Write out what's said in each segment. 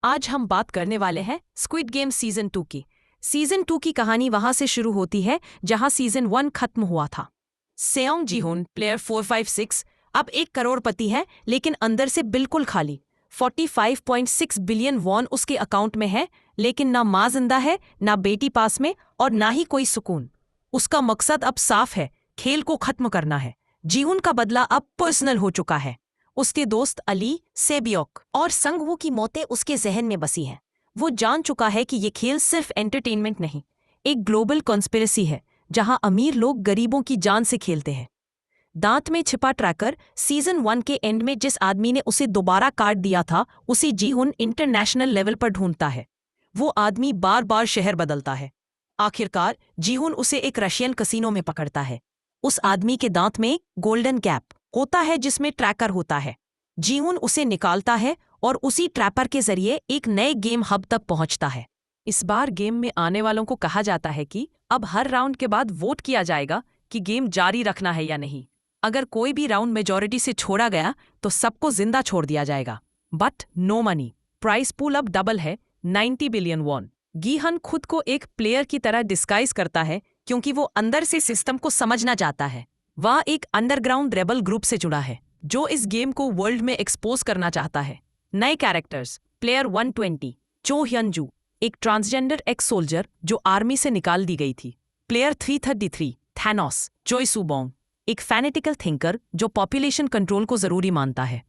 आज हम बात करने वाले हैं स्क्विड गेम सीजन 2 की। सीजन 2 की कहानी वहां से शुरू होती है जहां सीजन 1 खत्म हुआ था। सेओंग जीहुन प्लेयर 456 अब एक करोड़पति है, लेकिन अंदर से बिल्कुल खाली। 45.6 बिलियन वॉन उसके अकाउंट में है, लेकिन ना माँ जिंदा है, ना बेटी पास में, और ना ही कोई सुकून। उसका मकसद अब साफ है, खेल को खत्म करना है। जीहुन का बदला अब पर्सनल हो चुका है। उसके दोस्त अली, सेबियोक और संगवू की मौतें उसके जहन में बसी हैं। वो जान चुका है कि ये खेल सिर्फ एंटरटेनमेंट नहीं, एक ग्लोबल कॉन्स्पिरेसी है जहां अमीर लोग गरीबों की जान से खेलते हैं। दांत में छिपा ट्रैकर सीजन 1 के एंड में जिस आदमी ने उसे दोबारा काट दिया था, उसे जीहुन इंटरनेशनल लेवल पर ढूंढता है। वो आदमी बार बार शहर बदलता है। आखिरकार जीहुन उसे एक रशियन कसीनो में पकड़ता है। उस आदमी के दांत में गोल्डन कैप होता है जिसमें ट्रैकर होता है। जीहुन उसे निकालता है और उसी ट्रैपर के जरिए एक नए गेम हब तक पहुंचता है। इस बार गेम में आने वालों को कहा जाता है कि अब हर राउंड के बाद वोट किया जाएगा कि गेम जारी रखना है या नहीं। अगर कोई भी राउंड मेजॉरिटी से छोड़ा गया तो सबको जिंदा छोड़ दिया जाएगा। But no money. Price pool अब डबल है, 90 बिलियन वॉन। गीहन खुद को एक प्लेयर की तरह डिस्गाइज करता है क्योंकि वो अंदर से सिस्टम को समझना चाहता है। वह एक अंडरग्राउंड रेबल ग्रुप से जुड़ा है जो इस गेम को वर्ल्ड में एक्सपोज करना चाहता है। नए कैरेक्टर्स: प्लेयर 120 चो hyunju, एक ट्रांसजेंडर एक्स सोल्जर जो आर्मी से निकाल दी गई थी। प्लेयर 333 थैनोस चोई सुबोंग, एक फैनेटिकल थिंकर जो पॉपुलेशन कंट्रोल को जरूरी मानता है।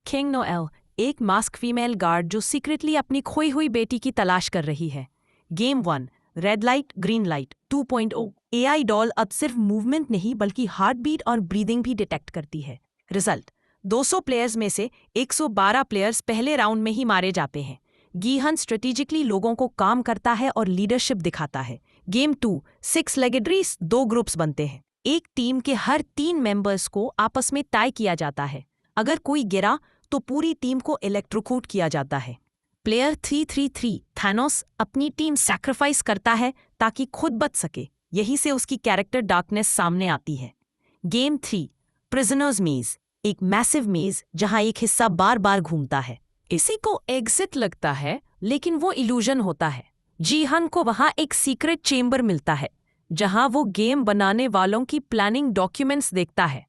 किंग नोएल, एक मास्क फीमेल गार्ड जो सीक्रेटली अपनी खोई हुई बेटी की तलाश कर रही है। Game 1 red light green light 2.0। AI doll अब सिर्फ मूवमेंट नहीं बल्कि हार्ट बीट और ब्रीदिंग भी डिटेक्ट करती है। रिजल्ट: 200 प्लेयर्स में से 112 प्लेयर्स पहले राउंड में ही मारे जाते हैं। गीहन स्ट्रेटेजिकली लोगों को काम करता है और लीडरशिप दिखाता है। गेम 2 6 लेगेड रेस, 2 ग्रुप्स बनते हैं। एक टीम के हर 3 मेंबर्स को आपस में टाई किया जाता है। अगर कोई गिरा तो पूरी टीम को इलेक्ट्रोक्यूट किया जाता है। प्लेयर 333 थैनोस अपनी टीम सैक्रिफाइस करता है ताकि खुद बच सके। यही से उसकी कैरेक्टर डार्कनेस सामने आती है। गेम 3 प्रिजनर्स मेज, एक मैसिव मेज जहां एक हिस्सा बार बार घूमता है। इसी को एग्जिट लगता है, लेकिन वो इल्यूजन होता है। जीहन को वहां एक सीक्रेट चेंबर मिलता है जहां वो गेम बनाने वालों की प्लानिंग डॉक्यूमेंट्स देखता है।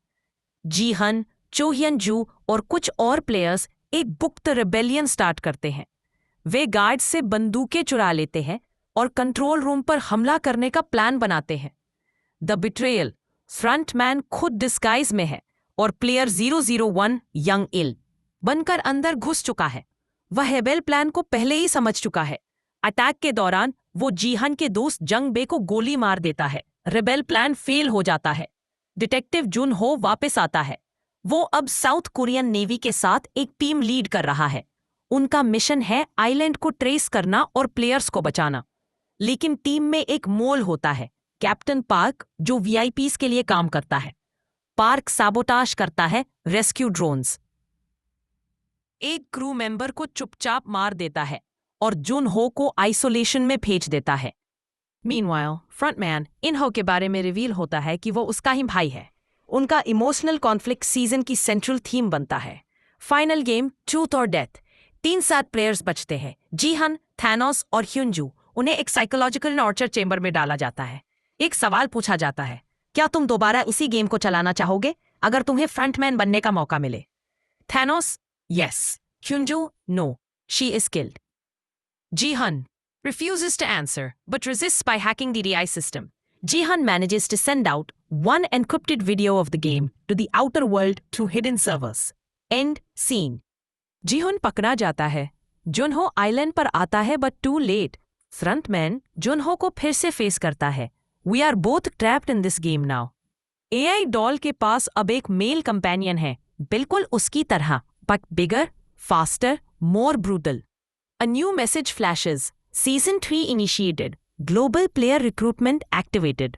जीहन, चो hyunju और कुछ और प्लेयर्स एक गुप्त रिबेलियन स्टार्ट करते हैं। वे गार्ड से बंदूकें चुरा लेते हैं और कंट्रोल रूम पर हमला करने का प्लान बनाते हैं। द बिट्रेयल, फ्रंटमैन खुद डिस्गाइज में है और प्लेयर 001 यंग इल बनकर अंदर घुस चुका है। वह हेबेल प्लान को पहले ही समझ चुका है। अटैक के दौरान वो जीहन के दोस्त जंग बे को गोली मार देता है। रिबेल प्लान फेल हो जाता है। डिटेक्टिव जुन हो वापस आता है। वो अब साउथ कोरियन नेवी के साथ एक टीम लीड कर रहा है। उनका मिशन है आइलैंड को ट्रेस करना और प्लेयर्स को बचाना। लेकिन टीम में एक मोल होता है, कैप्टन पार्क, जो वीआईपीज के लिए काम करता है। पार्क साबोटाज करता है रेस्क्यू ड्रोन्स। एक क्रू मेंबर को चुपचाप मार देता है और जुन हो को आइसोलेशन में भेज देता है। मीनवाइल फ्रंटमैन इनहो के बारे में रिवील होता है कि वो उसका ही भाई है। उनका इमोशनल कॉन्फ्लिक्ट सीजन की सेंट्रल थीम बनता है। फाइनल गेम ट्रूथ और डेथ। 3-7 प्लेयर्स बचते हैं। जीहन, थैनोस और hyunju। उन्हें एक साइकोलॉजिकल टॉर्चर चेंबर में डाला जाता है। एक सवाल पूछा जाता है, क्या तुम दोबारा इसी गेम को चलाना चाहोगे अगर तुम्हें फ्रंटमैन बनने का मौका मिले? Thanos, yes. hyunju, no, she is killed. जीहन refuses to answer but resists by hacking the DI system. Jihan manages to send out one encrypted video of the game to the outer world through hidden servers. End scene. Gihun पकड़ा जाता है। Junho island पर आता है but too late. Frontman Junho को फिर से face करता है। We are both trapped in this game now. AI doll के पास अब एक मेल कंपेनियन है, बिल्कुल उसकी तरह, but bigger, faster, more brutal. A new message flashes. Season 3 initiated. Global player recruitment activated.